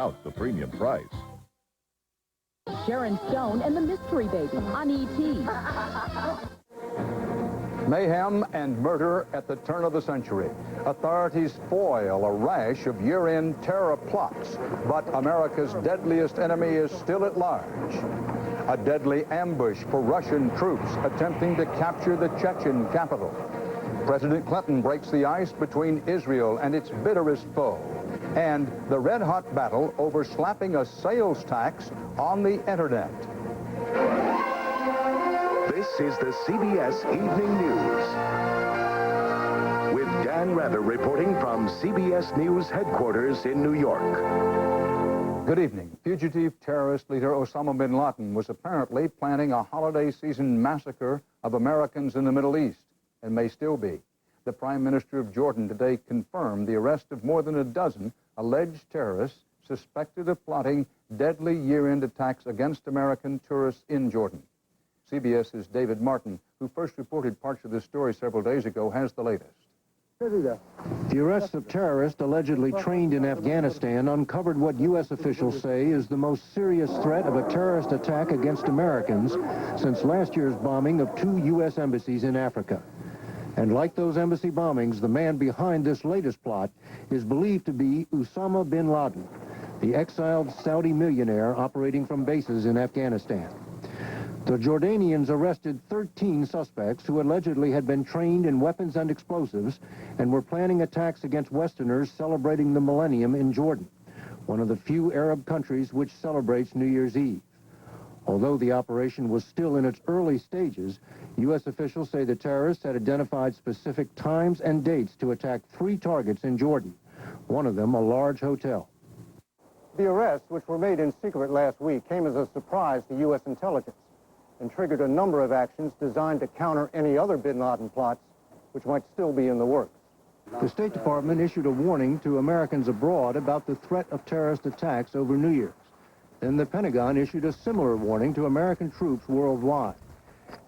out the premium price. Sharon Stone and the Mystery Baby on E.T. Mayhem and murder at the turn of the century. Authorities foil a rash of year-end terror plots, but America's deadliest enemy is still at large. A deadly ambush for Russian troops attempting to capture the Chechen capital. President Clinton breaks the ice between Israel and its bitterest foe. And the red-hot battle over slapping a sales tax on the internet. This is the CBS Evening News. With Dan Rather reporting from CBS News headquarters in New York. Good evening. Fugitive terrorist leader Osama bin Laden was apparently planning a holiday season massacre of Americans in the Middle East, and may still be. The Prime Minister of Jordan today confirmed the arrest of more than a dozen alleged terrorists suspected of plotting deadly year-end attacks against American tourists in Jordan. CBS's David Martin, who first reported parts of this story several days ago, has the latest. The arrests of terrorists allegedly trained in Afghanistan uncovered what U.S. officials say is the most serious threat of a terrorist attack against Americans since last year's bombing of 2 U.S. embassies in Africa. And like those embassy bombings, the man behind this latest plot is believed to be Osama bin Laden, the exiled Saudi millionaire operating from bases in Afghanistan. The Jordanians arrested 13 suspects who allegedly had been trained in weapons and explosives and were planning attacks against Westerners celebrating the millennium in Jordan, one of the few Arab countries which celebrates New Year's Eve. Although the operation was still in its early stages, U.S. officials say the terrorists had identified specific times and dates to attack 3 targets in Jordan, one of them a large hotel. The arrests, which were made in secret last week, came as a surprise to U.S. intelligence and triggered a number of actions designed to counter any other bin Laden plots which might still be in the works. The State Department issued a warning to Americans abroad about the threat of terrorist attacks over New Year's. Then the Pentagon issued a similar warning to American troops worldwide.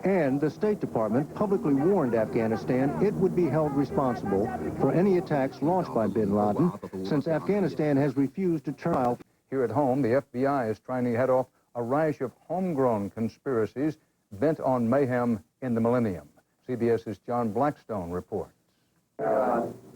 And the State Department publicly warned Afghanistan it would be held responsible for any attacks launched by bin Laden, since Afghanistan has refused to turn out. Here at home, the FBI is trying to head off a rash of homegrown conspiracies bent on mayhem in the millennium. CBS's John Blackstone reports.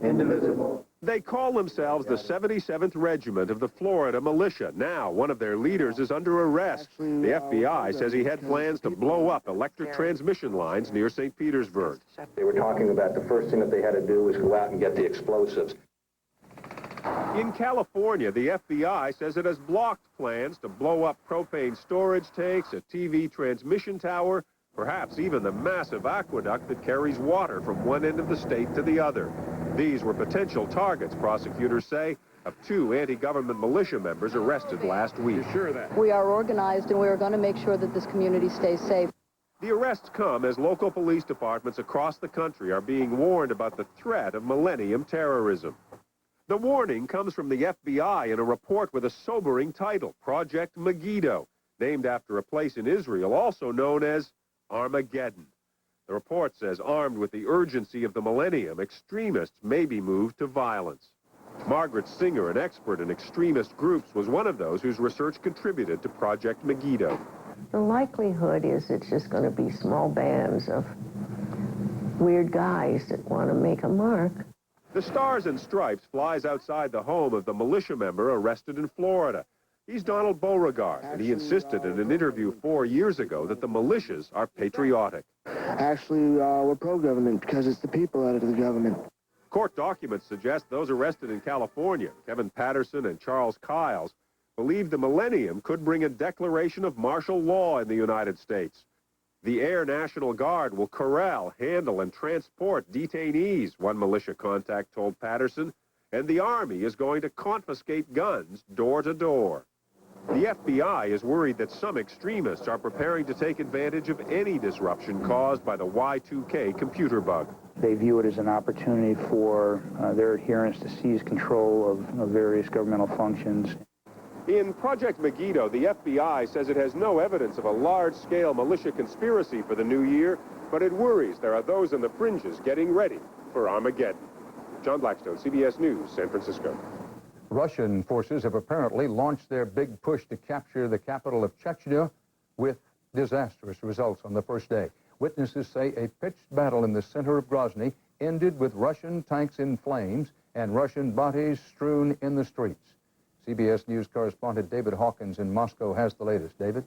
Indivisible. They call themselves the 77th Regiment of the Florida Militia. Now, one of their leaders is under arrest. The FBI says he had plans to blow up electric transmission lines near St. Petersburg. They were talking about the first thing that they had to do was go out and get the explosives. In California, the FBI says it has blocked plans to blow up propane storage tanks, a TV transmission tower, perhaps even the massive aqueduct that carries water from one end of the state to the other. These were potential targets, prosecutors say, of 2 anti-government militia members arrested last week. You're sure of that? We are organized, and we are going to make sure that this community stays safe. The arrests come as local police departments across the country are being warned about the threat of millennium terrorism. The warning comes from the FBI in a report with a sobering title, Project Megiddo, named after a place in Israel also known as Armageddon. The report says, armed with the urgency of the millennium, extremists may be moved to violence. Margaret Singer, an expert in extremist groups, was one of those whose research contributed to Project Megiddo. The likelihood is it's just going to be small bands of weird guys that want to make a mark. The Stars and Stripes flies outside the home of the militia member arrested in Florida. He's Donald Beauregard, and he insisted in an interview 4 years ago that the militias are patriotic. Actually, we're pro-government because it's the people that are the government. Court documents suggest those arrested in California, Kevin Patterson and Charles Kiles, believe the millennium could bring a declaration of martial law in the United States. The Air National Guard will corral, handle, and transport detainees, one militia contact told Patterson, and the Army is going to confiscate guns door to door. The FBI is worried that some extremists are preparing to take advantage of any disruption caused by the Y2K computer bug. They view it as an opportunity for their adherents to seize control of various governmental functions. In Project Megiddo, the FBI says it has no evidence of a large-scale militia conspiracy for the new year, but it worries there are those in the fringes getting ready for Armageddon. John Blackstone, CBS News, San Francisco. Russian forces have apparently launched their big push to capture the capital of Chechnya with disastrous results on the first day. Witnesses say a pitched battle in the center of Grozny ended with Russian tanks in flames and Russian bodies strewn in the streets. CBS News correspondent David Hawkins in Moscow has the latest. David?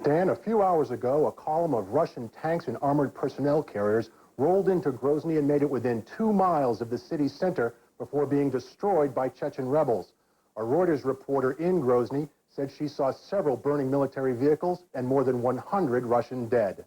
Dan, a few hours ago, a column of Russian tanks and armored personnel carriers rolled into Grozny and made it within 2 miles of the city's center before being destroyed by Chechen rebels. A Reuters reporter in Grozny said she saw several burning military vehicles and more than 100 Russian dead.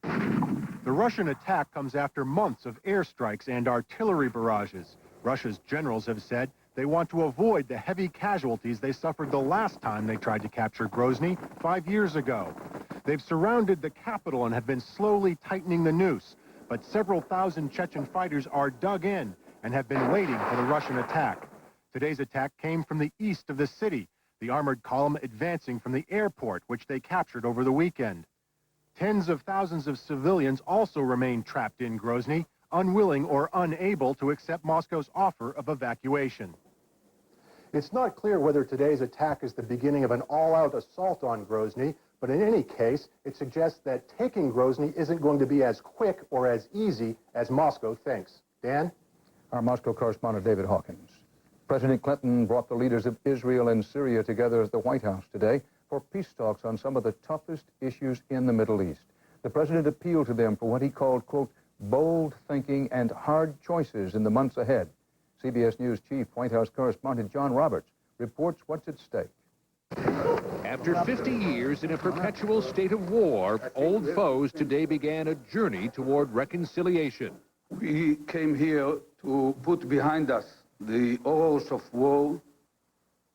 The Russian attack comes after months of airstrikes and artillery barrages. Russia's generals have said they want to avoid the heavy casualties they suffered the last time they tried to capture Grozny 5 years ago. They've surrounded the capital and have been slowly tightening the noose, but several thousand Chechen fighters are dug in and have been waiting for the Russian attack. Today's attack came from the east of the city, the armored column advancing from the airport, which they captured over the weekend. Tens of thousands of civilians also remain trapped in Grozny, unwilling or unable to accept Moscow's offer of evacuation. It's not clear whether today's attack is the beginning of an all-out assault on Grozny, but in any case, it suggests that taking Grozny isn't going to be as quick or as easy as Moscow thinks. Dan? Our Moscow correspondent David Hawkins. President Clinton brought the leaders of Israel and Syria together at the White House today for peace talks on some of the toughest issues in the Middle East. The president appealed to them for what he called, quote, bold thinking and hard choices in the months ahead. CBS News Chief White House correspondent John Roberts reports what's at stake. After 50 years in a perpetual state of war, old foes today began a journey toward reconciliation. We came here to put behind us the horrors of war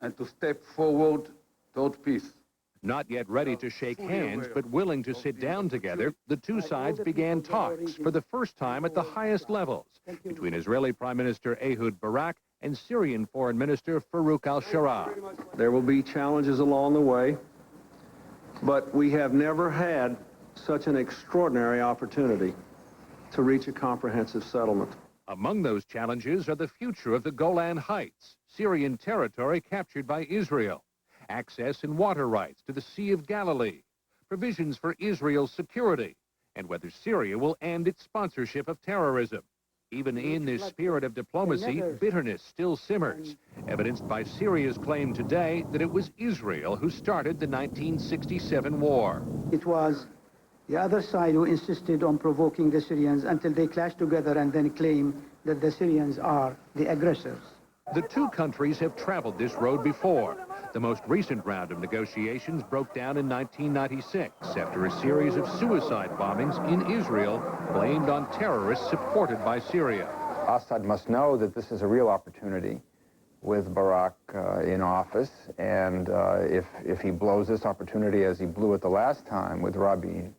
and to step forward toward peace. Not yet ready to shake hands, but willing to sit down together, the two sides began talks for the first time at the highest levels between Israeli Prime Minister Ehud Barak and Syrian Foreign Minister Farouk al-Shara. There will be challenges along the way, but we have never had such an extraordinary opportunity to reach a comprehensive settlement. Among those challenges are the future of the Golan Heights, Syrian territory captured by Israel, access and water rights to the Sea of Galilee, provisions for Israel's security, and whether Syria will end its sponsorship of terrorism. Even in this spirit of diplomacy, bitterness still simmers, evidenced by Syria's claim today that it was Israel who started the 1967 war. It was the other side who insisted on provoking the Syrians until they clashed together and then claim that the Syrians are the aggressors. The two countries have traveled this road before. The most recent round of negotiations broke down in 1996 after a series of suicide bombings in Israel blamed on terrorists supported by Syria. Assad must know that this is a real opportunity with Barak in office, and if he blows this opportunity as he blew it the last time with Rabin,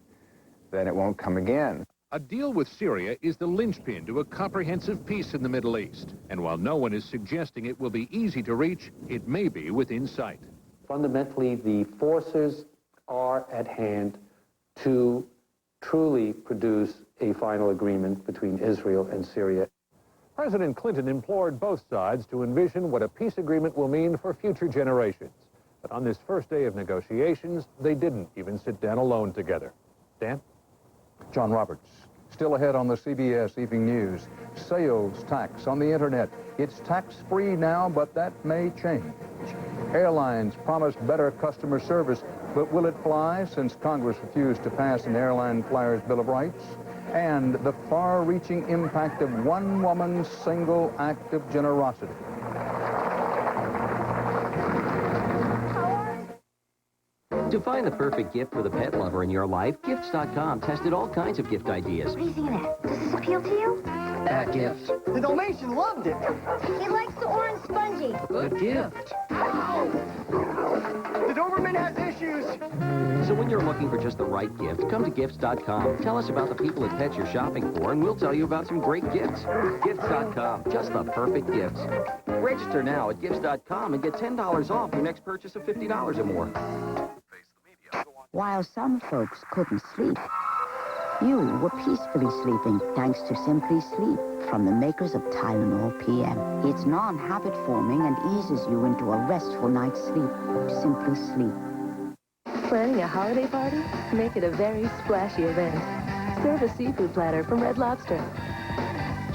then it won't come again. A deal with Syria is the linchpin to a comprehensive peace in the Middle East. And while no one is suggesting it will be easy to reach, it may be within sight. Fundamentally, the forces are at hand to truly produce a final agreement between Israel and Syria. President Clinton implored both sides to envision what a peace agreement will mean for future generations. But on this first day of negotiations, they didn't even sit down alone together. Dan? John Roberts. Still ahead on the CBS Evening News. Sales tax on the internet. It's tax-free now, but that may change. Airlines promised better customer service, but will it fly since Congress refused to pass an airline flyer's Bill of Rights? And the far-reaching impact of one woman's single act of generosity. To find the perfect gift for the pet lover in your life, Gifts.com tested all kinds of gift ideas. What do you think of that? Does this appeal to you? Bad gift. The Dalmatian loved it. He likes the orange spongy. Good gift. The Doberman has issues. So when you're looking for just the right gift, come to Gifts.com. Tell us about the people at pets you're shopping for, and we'll tell you about some great gifts. Gifts.com. Just the perfect gifts. Register now at Gifts.com and get $10 off your next purchase of $50 or more. While some folks couldn't sleep, You were peacefully sleeping thanks to Simply Sleep from the makers of Tylenol PM. It's non-habit forming and eases you into a restful night's sleep. Simply Sleep. Planning a holiday party? Make it a very splashy event. Serve a seafood platter from Red Lobster.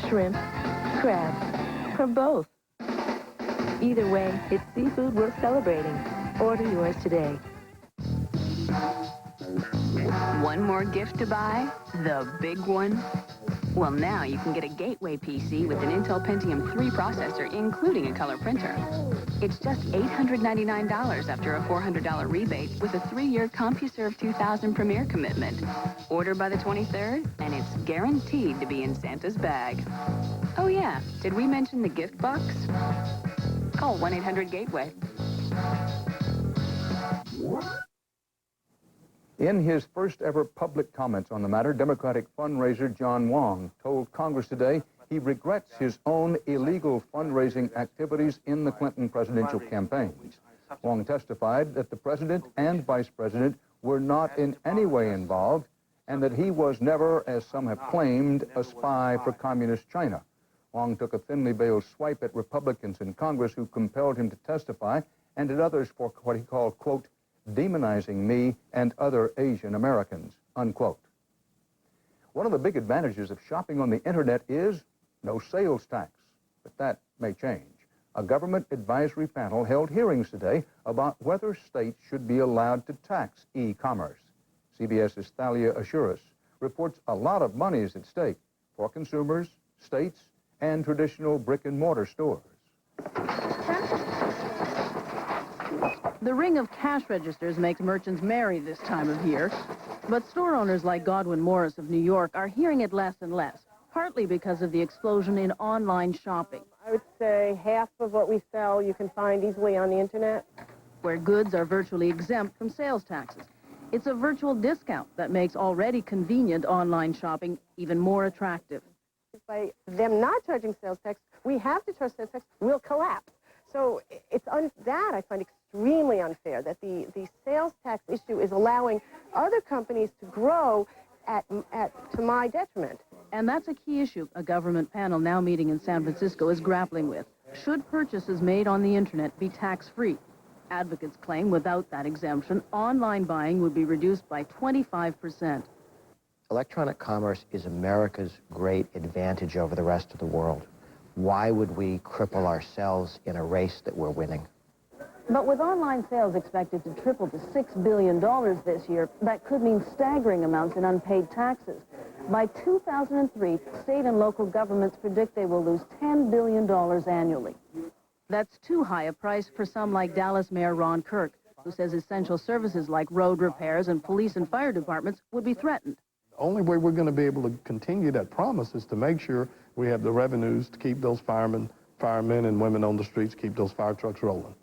Shrimp, crab, or both. Either way, it's seafood worth celebrating. Order yours today. One more gift to buy? The big one? Well, now you can get a Gateway PC with an Intel Pentium 3 processor, including a color printer. It's just $899 after a $400 rebate with a 3-year CompuServe 2000 Premier commitment. Order by the 23rd, and it's guaranteed to be in Santa's bag. Oh yeah, did we mention the gift box? Call 1-800-GATEWAY. In his first ever public comments on the matter, Democratic fundraiser John Wong told Congress today he regrets his own illegal fundraising activities in the Clinton presidential campaigns. Wong testified that the president and vice president were not in any way involved and that he was never, as some have claimed, a spy for communist China. Wong took a thinly veiled swipe at Republicans in Congress who compelled him to testify and at others for what he called, quote, demonizing me and other Asian Americans, unquote. One of the big advantages of shopping on the internet is no sales tax, but that may change. A government advisory panel held hearings today about whether states should be allowed to tax e-commerce. CBS's Thalia Assuris reports a lot of money is at stake for consumers, states, and traditional brick-and-mortar stores. The ring of cash registers makes merchants merry this time of year, but store owners like Godwin Morris of New York are hearing it less and less, partly because of the explosion in online shopping. I would say half of what we sell you can find easily on the internet. Where goods are virtually exempt from sales taxes. It's a virtual discount that makes already convenient online shopping even more attractive. By them not charging sales tax, we have to charge sales tax, we'll collapse. So it's that I find extremely unfair, that the sales tax issue is allowing other companies to grow to my detriment. And that's a key issue a government panel now meeting in San Francisco is grappling with. Should purchases made on the internet be tax-free? Advocates claim without that exemption, online buying would be reduced by 25%. Electronic commerce is America's great advantage over the rest of the world. Why would we cripple ourselves in a race that we're winning? But with online sales expected to triple to $6 billion this year, that could mean staggering amounts in unpaid taxes. By 2003, state and local governments predict they will lose $10 billion annually. That's too high a price for some like Dallas Mayor Ron Kirk, who says essential services like road repairs and police and fire departments would be threatened. The only way we're going to be able to continue that promise is to make sure we have the revenues to keep those firemen and women on the streets, keep those fire trucks rolling.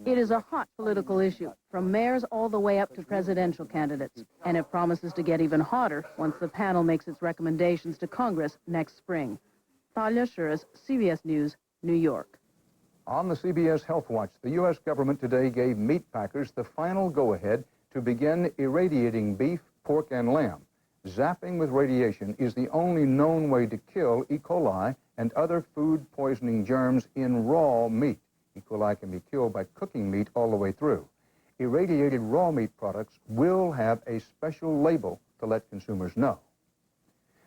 It is a hot political issue, from mayors all the way up to presidential candidates, and it promises to get even hotter once the panel makes its recommendations to Congress next spring. Thalia Assuris, CBS News, New York. On the CBS Health Watch, the U.S. government today gave meat packers the final go-ahead to begin irradiating beef, pork, and lamb. Zapping with radiation is the only known way to kill E. coli and other food-poisoning germs in raw meat. E. coli can be killed by cooking meat all the way through. Irradiated raw meat products will have a special label to let consumers know.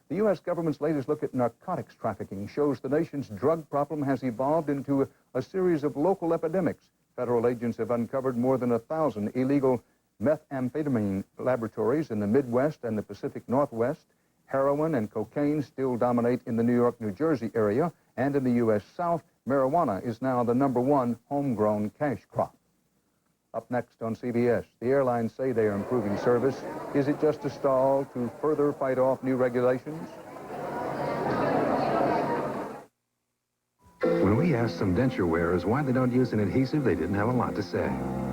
The U.S. government's latest look at narcotics trafficking shows the nation's drug problem has evolved into a series of local epidemics. Federal agents have uncovered more than 1,000 illegal methamphetamine laboratories in the Midwest and the Pacific Northwest. Heroin and cocaine still dominate in the New York, New Jersey area, and in the U.S. South, marijuana is now the #1 homegrown cash crop. Up next on CBS, the airlines say they are improving service. Is it just a stall to further fight off new regulations? When we asked some denture wearers why they don't use an adhesive, they didn't have a lot to say.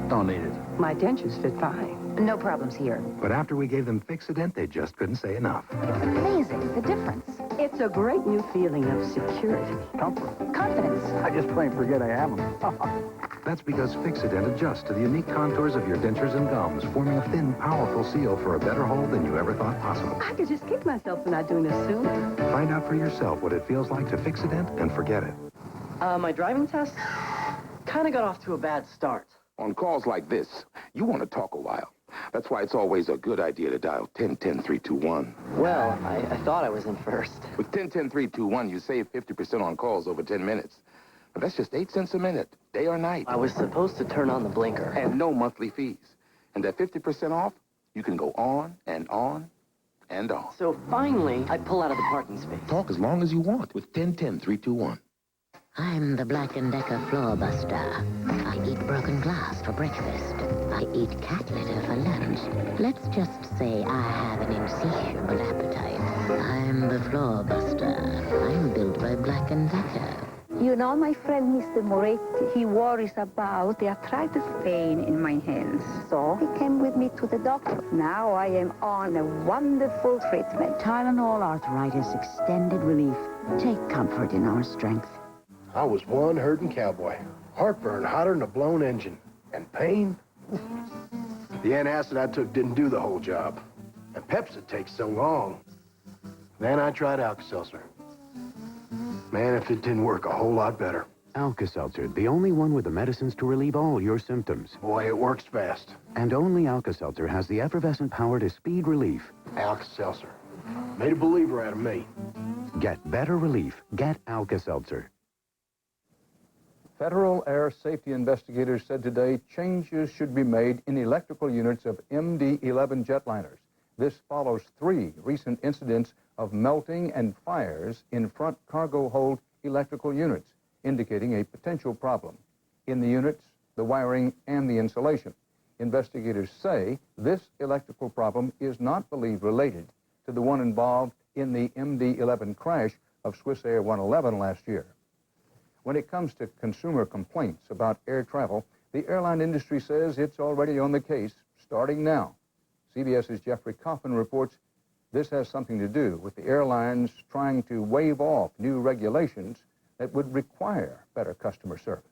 Don't need it. My dentures fit fine. No problems here. But after we gave them Fix-A-Dent, they just couldn't say enough. It's amazing, the difference. It's It's a great new feeling of security. Comfort. Confidence. I just plain forget I have them. That's because Fix-A-Dent adjusts to the unique contours of your dentures and gums, forming a thin, powerful seal for a better hold than you ever thought possible. I could just kick myself for not doing this sooner. Find out for yourself what it feels like to Fix-A-Dent and forget it. My driving test kind of got off to a bad start. On calls like this, you want to talk a while. That's why it's always a good idea to dial 10-10-321. Well, I thought I was in first. With 10-10-321, you save 50% on calls over 10 minutes. But that's just 8 cents a minute, day or night. I was supposed to turn on the blinker. And no monthly fees. And at 50% off, you can go on and on and on. So finally, I pull out of the parking space. Talk as long as you want with 10-10-321. I'm the Black & Decker floor buster. I eat broken glass for breakfast. I eat cat litter for lunch. Let's just say I have an insatiable appetite. I'm the floor buster. I'm built by Black & Decker. You know, my friend Mr. Moretti, he worries about the arthritis pain in my hands. So he came with me to the doctor. Now I am on a wonderful treatment. Tylenol Arthritis Extended Relief. Take comfort in our strength. I was one hurting cowboy. Heartburn hotter than a blown engine. And pain? The antacid I took didn't do the whole job. And Pepsi takes so long. Then I tried Alka-Seltzer. Man, if it didn't work a whole lot better. Alka-Seltzer, the only one with the medicines to relieve all your symptoms. Boy, it works fast. And only Alka-Seltzer has the effervescent power to speed relief. Alka-Seltzer. Made a believer out of me. Get better relief. Get Alka-Seltzer. Federal air safety investigators said today changes should be made in electrical units of MD-11 jetliners. This follows 3 recent incidents of melting and fires in front cargo hold electrical units, indicating a potential problem in the units, the wiring, and the insulation. Investigators say this electrical problem is not believed related to the one involved in the MD-11 crash of Swiss Air 111 last year. When it comes to consumer complaints about air travel, the airline industry says it's already on the case, starting now. CBS's Jeffrey Kaufman reports this has something to do with the airlines trying to waive off new regulations that would require better customer service.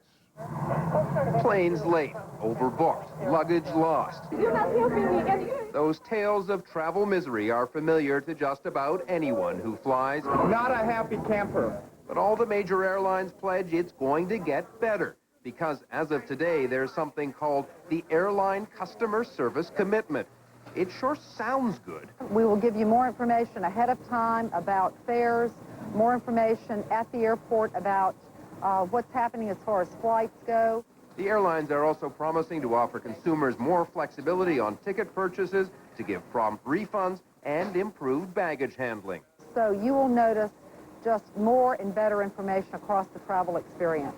Planes late, overbooked, luggage lost. You're not helping me any. Those tales of travel misery are familiar to just about anyone who flies. Not a happy camper. But all the major airlines pledge it's going to get better, because as of today, there's something called the Airline Customer Service Commitment. It sure sounds good. We will give you more information ahead of time about fares, more information at the airport about what's happening as far as flights go. The airlines are also promising to offer consumers more flexibility on ticket purchases, to give prompt refunds, and improved baggage handling. So you will notice just more and better information across the travel experience.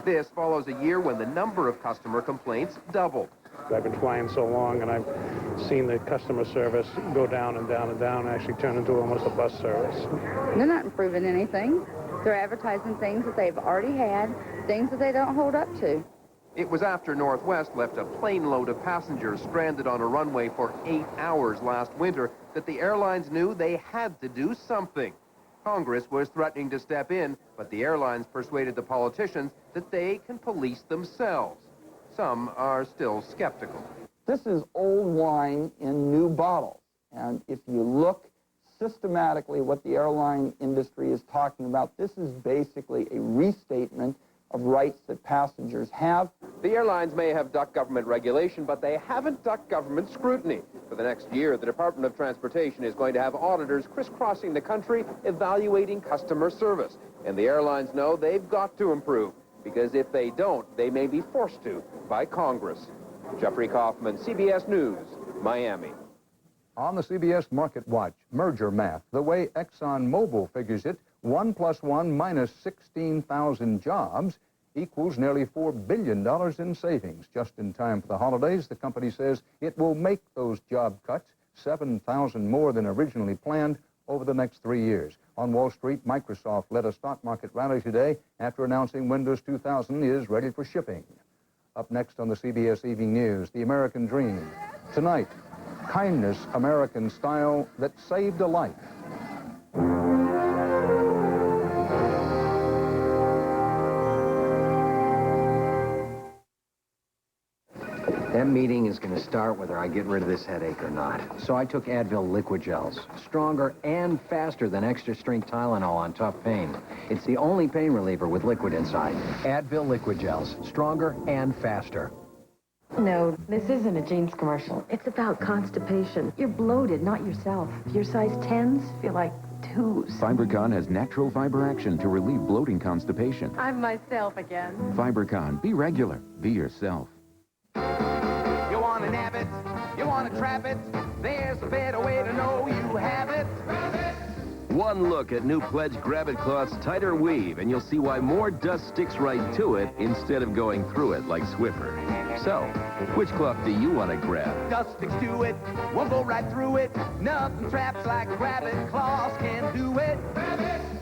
This follows a year when the number of customer complaints doubled. I've been flying so long, and I've seen the customer service go down and down and down, and actually turn into almost a bus service. They're not improving anything. They're advertising things that they've already had, things that they don't hold up to. It was after Northwest left a plane load of passengers stranded on a runway for 8 hours last winter that the airlines knew they had to do something. Congress was threatening to step in, but the airlines persuaded the politicians that they can police themselves. Some are still skeptical. This is old wine in new bottles. And if you look systematically what the airline industry is talking about, this is basically a restatement of rights that passengers have. The airlines may have ducked government regulation, but they haven't ducked government scrutiny. For the next year, the Department of Transportation is going to have auditors crisscrossing the country evaluating customer service. And the airlines know they've got to improve, because if they don't, they may be forced to by Congress. Jeffrey Kaufman, CBS News, Miami. On the CBS Market Watch, merger math, the way ExxonMobil figures it, 1 + 1 minus 16,000 jobs equals nearly $4 billion in savings. Just in time for the holidays, the company says it will make those job cuts, 7,000 more than originally planned, over the next 3 years. On Wall Street, Microsoft led a stock market rally today after announcing Windows 2000 is ready for shipping. Up next on the CBS Evening News, the American Dream. Tonight, kindness American style that saved a life. That meeting is going to start whether I get rid of this headache or not. So I took Advil liquid gels. Stronger and faster than extra strength Tylenol on tough pain. It's the only pain reliever with liquid inside. Advil liquid gels. Stronger and faster. No, this isn't a jeans commercial. It's about constipation. You're bloated, not yourself. Your size 10s feel like 2s. FiberCon has natural fiber action to relieve bloating constipation. I'm myself again. FiberCon. Be regular. Be yourself. You want to nab it? You want to trap it? There's a better way to know you have it. One look at new Pledge Grab It Cloth's tighter weave, and you'll see why more dust sticks right to it instead of going through it like Swiffer. So, which cloth do you want to grab? Dust sticks to it, won't go right through it. Nothing traps like Grab It Claws can do it.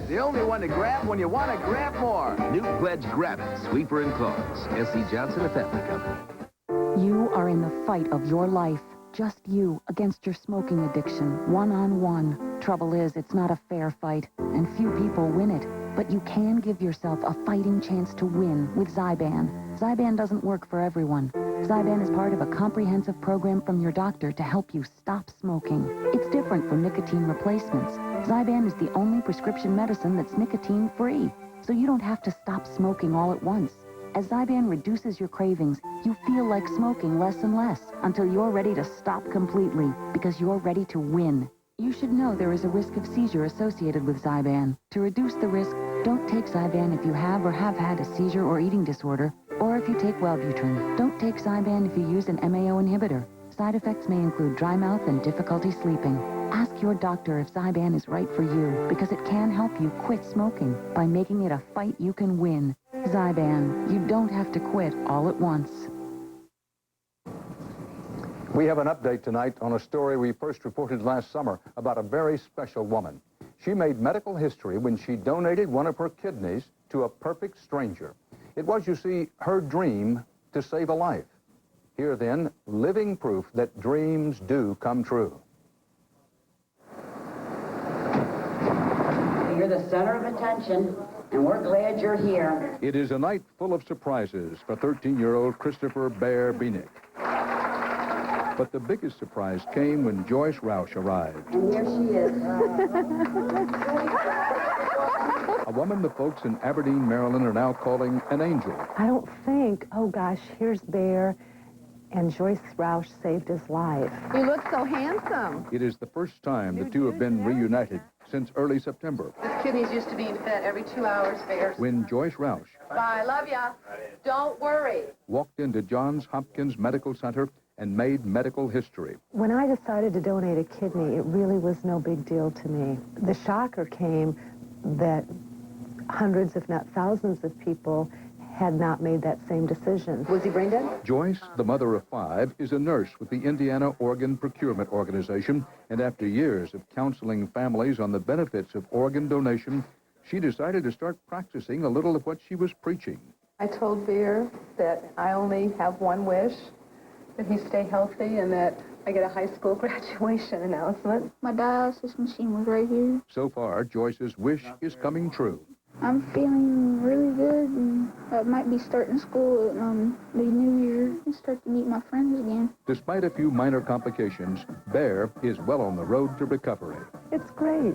The only one to grab when you want to grab more. New Pledge Grab It, Sweeper and Claws. S.C. Johnson and Family Company. You are in the fight of your life. Just you against your smoking addiction, one-on-one. Trouble is, it's not a fair fight, and few people win it. But you can give yourself a fighting chance to win with Zyban. Zyban doesn't work for everyone. Zyban is part of a comprehensive program from your doctor to help you stop smoking. It's different from nicotine replacements. Zyban is the only prescription medicine that's nicotine-free, so you don't have to stop smoking all at once. As Zyban reduces your cravings, you feel like smoking less and less until you're ready to stop completely because you're ready to win. You should know there is a risk of seizure associated with Zyban. To reduce the risk, don't take Zyban if you have or have had a seizure or eating disorder, or if you take Wellbutrin. Don't take Zyban if you use an MAO inhibitor. Side effects may include dry mouth and difficulty sleeping. Ask your doctor if Zyban is right for you because it can help you quit smoking by making it a fight you can win. Zyban, you don't have to quit all at once. We have an update tonight on a story we first reported last summer about a very special woman. She made medical history when she donated one of her kidneys to a perfect stranger. It was, you see, her dream to save a life. Here then, living proof that dreams do come true. You're the center of attention, and we're glad you're here. It is a night full of surprises for 13-year-old Christopher Bear Beanick. But the biggest surprise came when Joyce Roush arrived. And here she is. A woman the folks in Aberdeen, Maryland are now calling an angel. I don't think, oh gosh, here's Bear, and Joyce Roush saved his life. You look so handsome. It is the first time the two have been reunited since early September. His kidneys used to be fed every 2 hours, Bear. When Joyce Roush Bye, love ya. Don't worry. walked into Johns Hopkins Medical Center and made medical history. When I decided to donate a kidney, it really was no big deal to me. The shocker came that hundreds, if not thousands of people had not made that same decision. Was he brain dead? Joyce, the mother of 5, is a nurse with the Indiana Organ Procurement Organization, and after years of counseling families on the benefits of organ donation, she decided to start practicing a little of what she was preaching. I told Bear that I only have one wish, that he stay healthy and that I get a high school graduation announcement. My dialysis machine was right here. So far, Joyce's wish is coming true. I'm feeling really good, and I might be starting school the new year and start to meet my friends again. Despite a few minor complications, Bear is well on the road to recovery. It's great,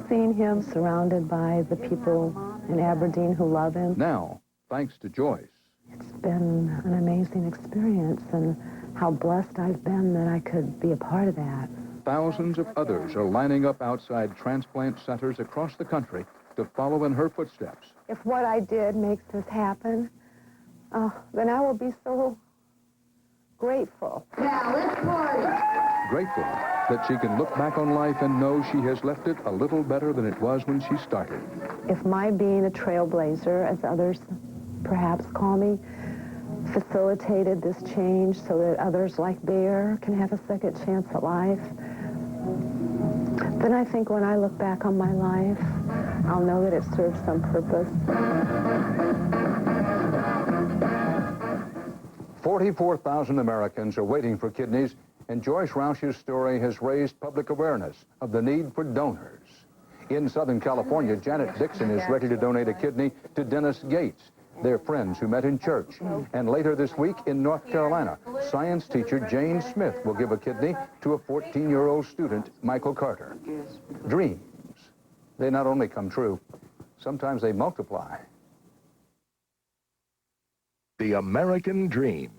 seeing him surrounded by the people in Aberdeen who love him. Now, thanks to Joyce, It's been an amazing experience, and how blessed I've been that I could be a part of that. thousands of others are lining up outside transplant centers across the country to follow in her footsteps. If what I did makes this happen, then I will be so grateful. Now, let's party. Grateful that she can look back on life and know she has left it a little better than it was when she started. If my being a trailblazer, as others perhaps call me, facilitated this change so that others like Bear can have a second chance at life, then I think when I look back on my life, I'll know that it served some purpose. 44,000 Americans are waiting for kidneys, and Joyce Roush's story has raised public awareness of the need for donors. In Southern California, Janet Dixon is ready to donate a kidney to Dennis Gates. They're friends who met in church. And later this week in North Carolina, science teacher Jane Smith will give a kidney to a 14-year-old student, Michael Carter. Dreams. They not only come true, sometimes they multiply. The American Dream,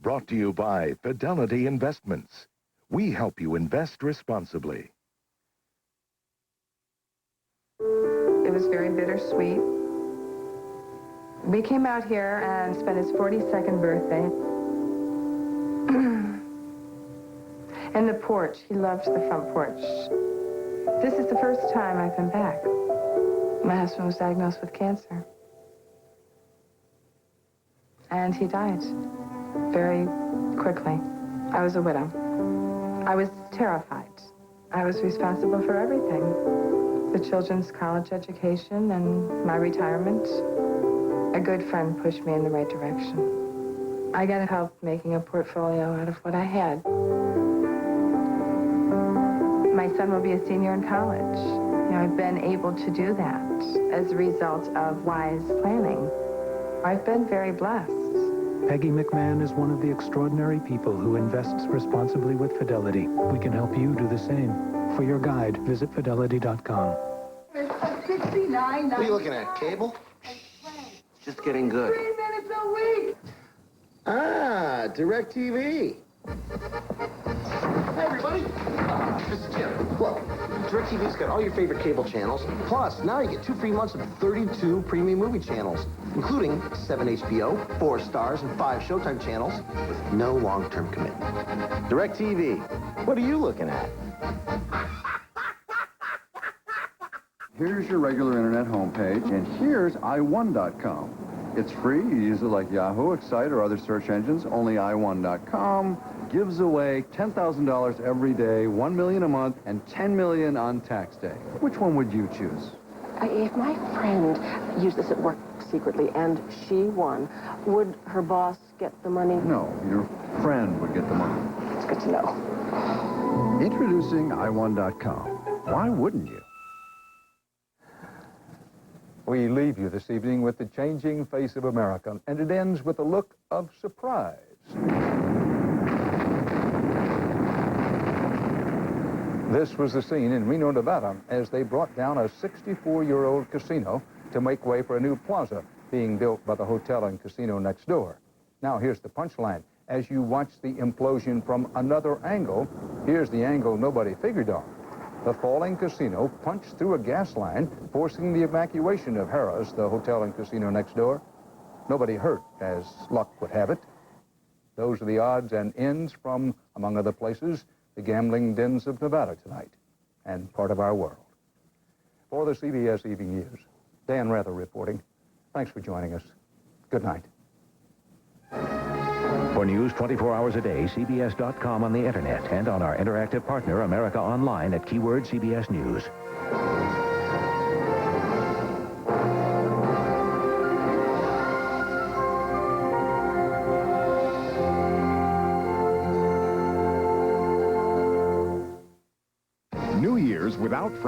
brought to you by Fidelity Investments. We help you invest responsibly. It was very bittersweet. We came out here and spent his 42nd birthday. And the porch, he loved the front porch. This is the first time I've been back. My husband was diagnosed with cancer. And he died very quickly. I was a widow. I was terrified. I was responsible for everything. The children's college education and my retirement. A good friend pushed me in the right direction. I got help making a portfolio out of what I had. My son will be a senior in college. You know, I've been able to do that as a result of wise planning. I've been very blessed. Peggy McMahon is one of the extraordinary people who invests responsibly with Fidelity. We can help you do the same. For your guide, visit fidelity.com. What are you looking at, cable? It's just getting good. 3 minutes a week! Ah, DirecTV. Hey, everybody. This is Jim. Look, DirecTV's got all your favorite cable channels. Plus, now you get 2 free months of 32 premium movie channels, including 7 HBO, 4 Stars, and 5 Showtime channels with no long-term commitment. DirecTV. What are you looking at? Here's your regular internet homepage, and here's i1.com. It's free. You use it like Yahoo, Excite, or other search engines. Only i1.com gives away $10,000 every day, $1 million a month, and $10 million on tax day. Which one would you choose? If my friend used this at work secretly and she won, would her boss get the money? No, your friend would get the money. It's good to know. Introducing i1.com. Why wouldn't you? We leave you this evening with the changing face of America, and it ends with a look of surprise. This was the scene in Reno, Nevada, as they brought down a 64-year-old casino to make way for a new plaza being built by the hotel and casino next door. Now, here's the punchline. As you watch the implosion from another angle, here's the angle nobody figured on. The falling casino punched through a gas line, forcing the evacuation of Harrah's, the hotel and casino next door. Nobody hurt, as luck would have it. Those are the odds and ends from, among other places, the gambling dens of Nevada tonight, and part of our world. For the CBS Evening News, Dan Rather reporting. Thanks for joining us. Good night. For news 24 hours a day, CBS.com on the internet and on our interactive partner, America Online, at keyword CBS News. New Year's without friends.